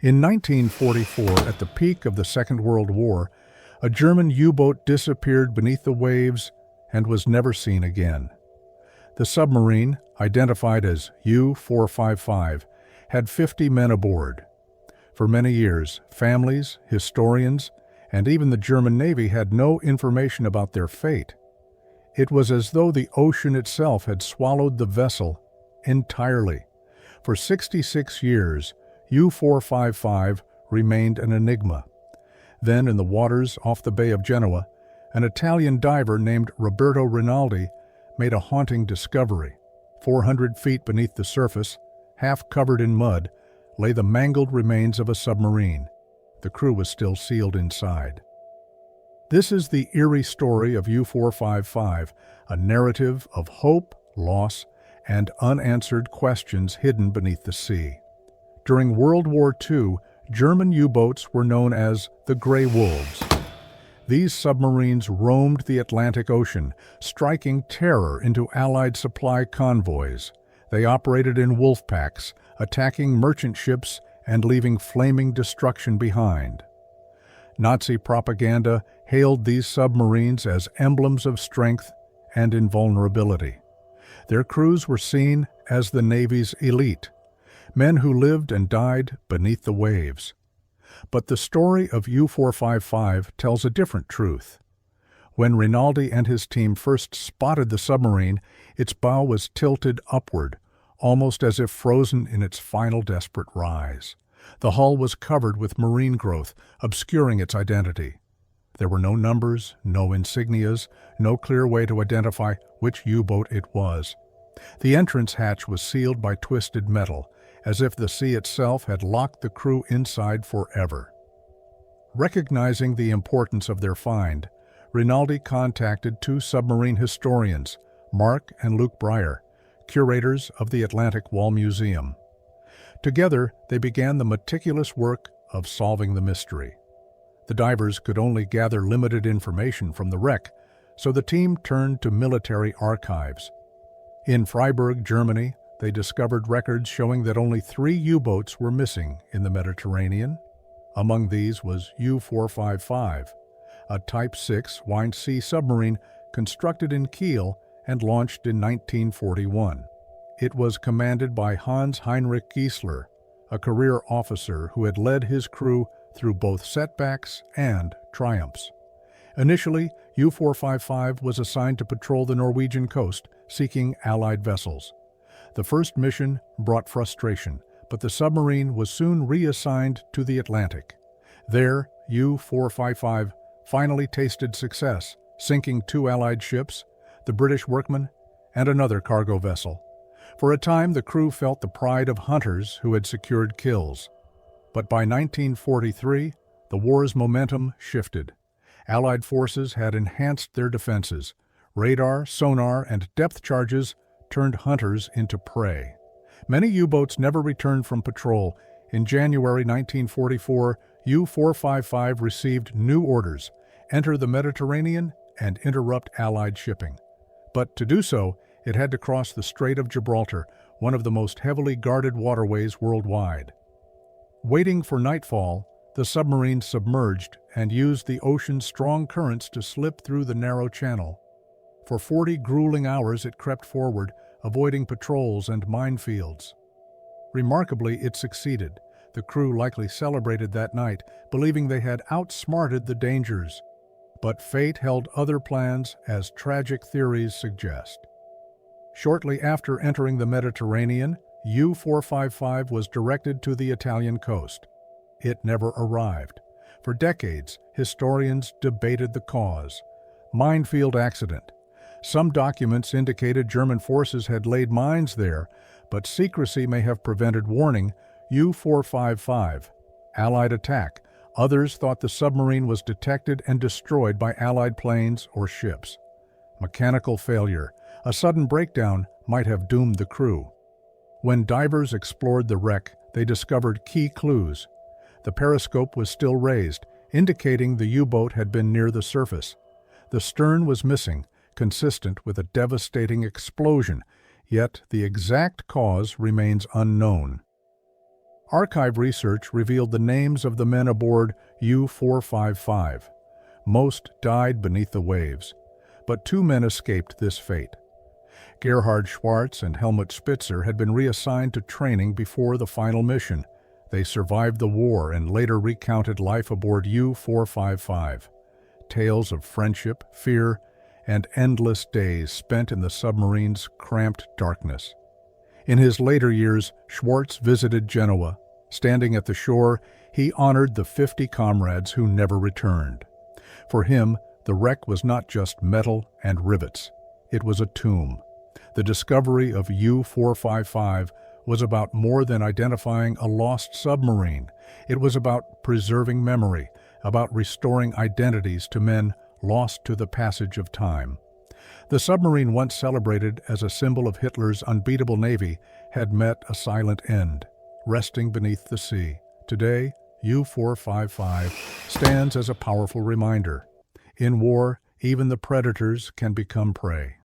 In 1944, at the peak of the Second World War, a German U-boat disappeared beneath the waves and was never seen again. The submarine, identified as U-455, had 50 men aboard. For many years, families, historians, and even the German Navy had no information about their fate. It was as though the ocean itself had swallowed the vessel entirely. For 66 years, U-455 remained an enigma. Then, in the waters off the Bay of Genoa, an Italian diver named Roberto Rinaldi made a haunting discovery. 400 feet beneath the surface, half covered in mud, lay the mangled remains of a submarine. The crew was still sealed inside. This is the eerie story of U-455, a narrative of hope, loss, and unanswered questions hidden beneath the sea. During World War II, German U-boats were known as the Grey Wolves. These submarines roamed the Atlantic Ocean, striking terror into Allied supply convoys. They operated in wolf packs, attacking merchant ships and leaving flaming destruction behind. Nazi propaganda hailed these submarines as emblems of strength and invulnerability. Their crews were seen as the Navy's elite, men who lived and died beneath the waves. But the story of U-455 tells a different truth. When Rinaldi and his team first spotted the submarine, its bow was tilted upward, almost as if frozen in its final desperate rise. The hull was covered with marine growth, obscuring its identity. There were no numbers, no insignias, no clear way to identify which U-boat it was. The entrance hatch was sealed by twisted metal, as if the sea itself had locked the crew inside forever. Recognizing the importance of their find, Rinaldi contacted two submarine historians, Mark and Luke Breyer, curators of the Atlantic Wall Museum. Together, they began the meticulous work of solving the mystery. The divers could only gather limited information from the wreck, so the team turned to military archives. In Freiburg, Germany, they discovered records showing that only 3 U-boats were missing in the Mediterranean. Among these was U-455, a Type 6 Wind C submarine constructed in Kiel and launched in 1941. It was commanded by Hans Heinrich Giesler, a career officer who had led his crew through both setbacks and triumphs. Initially, U-455 was assigned to patrol the Norwegian coast, seeking Allied vessels. The first mission brought frustration, but the submarine was soon reassigned to the Atlantic. There, U-455 finally tasted success, sinking 2 Allied ships, the British Workman, and another cargo vessel. For a time, the crew felt the pride of hunters who had secured kills. But by 1943, the war's momentum shifted. Allied forces had enhanced their defenses. Radar, sonar, and depth charges turned hunters into prey. Many U-boats never returned from patrol. In January 1944, U-455 received new orders: enter the Mediterranean and interrupt Allied shipping. But to do so, it had to cross the Strait of Gibraltar, one of the most heavily guarded waterways worldwide. Waiting for nightfall, the submarine submerged and used the ocean's strong currents to slip through the narrow channel. For 40 grueling hours it crept forward, avoiding patrols and minefields. Remarkably, it succeeded. The crew likely celebrated that night, believing they had outsmarted the dangers. But fate held other plans, as tragic theories suggest. Shortly after entering the Mediterranean, U-455 was directed to the Italian coast. It never arrived. For decades, historians debated the cause. Minefield accident. Some documents indicated German forces had laid mines there, but secrecy may have prevented warning. U-455. Allied attack. Others thought the submarine was detected and destroyed by Allied planes or ships. Mechanical failure. A sudden breakdown might have doomed the crew. When divers explored the wreck, they discovered key clues. The periscope was still raised, indicating the U-boat had been near the surface. The stern was missing, consistent with a devastating explosion, yet the exact cause remains unknown. Archive research revealed the names of the men aboard U-455. Most died beneath the waves, but 2 men escaped this fate. Gerhard Schwartz and Helmut Spitzer had been reassigned to training before the final mission. They survived the war and later recounted life aboard U-455. Tales of friendship, fear, and endless days spent in the submarine's cramped darkness. In his later years, Schwartz visited Genoa. Standing at the shore, he honored the 50 comrades who never returned. For him, the wreck was not just metal and rivets. It was a tomb. The discovery of U-455 was about more than identifying a lost submarine. It was about preserving memory, about restoring identities to men lost to the passage of time. The submarine, once celebrated as a symbol of Hitler's unbeatable navy, had met a silent end, resting beneath the sea. Today, U-455 stands as a powerful reminder. In war, even the predators can become prey.